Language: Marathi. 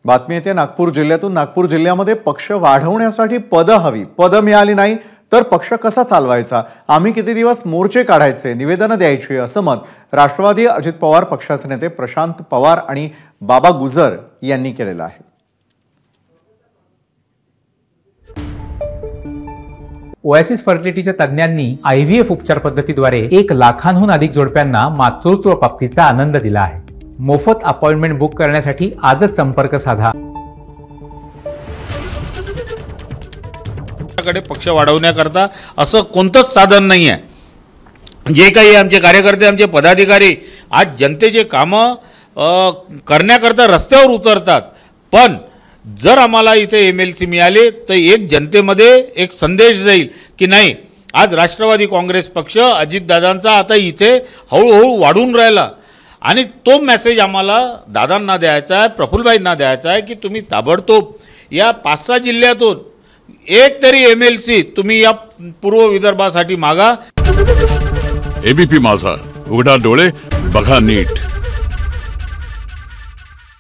बातमी येते नागपूर जिल्ह्यातून। नागपूर जिल्ह्यामध्ये पक्ष वाढवण्यासाठी पदं हवी, पदं मिळाली नाही तर पक्ष कसा चालवायचा, आम्ही किती दिवस मोर्चे काढायचे, निवेदन द्यायची, असं मत राष्ट्रवादी अजित पवार पक्षाचे नेते प्रशांत पवार आणि बाबा गुजर यांनी केलेलं आहे। ओएसिस फर्टिलिटीच्या तज्ञांनी आयव्हीएफ उपचार पद्धतीद्वारे 1 लाखांहून अधिक जोडप्यांना मातृत्व प्राप्तीचा आनंद दिला आहे। मोफत अपॉइंटमेंट बुक करण्यासाठी आजच संपर्क साधा। पक्ष वाढवण्याकरता असं कोणतंच साधन नाही आहे। जे काही आमचे कार्यकर्ते, आमचे पदाधिकारी आज जनतेचे कामं करण्याकरता रस्त्यावर उतरतात, पण जर आम्हाला इथे एमएलसी मिळाले तर एक जनतेमध्ये एक संदेश जाईल की नाही, आज राष्ट्रवादी काँग्रेस पक्ष अजितदादांचा आता इथे हळूहळू वाढून राहिला आणि तो मेसेज आम्हाला दादांना द्यायचा आहे, प्रफुल्लभाईंना द्यायचा आहे की तुम्ही ताबडतोब या 5-6 जिल्ह्यातून एक तरी एमएलसी तुम्ही या पूर्व विदर्भासाठी मागा। एबीपी माझा, उघडा डोळे बघा नीट।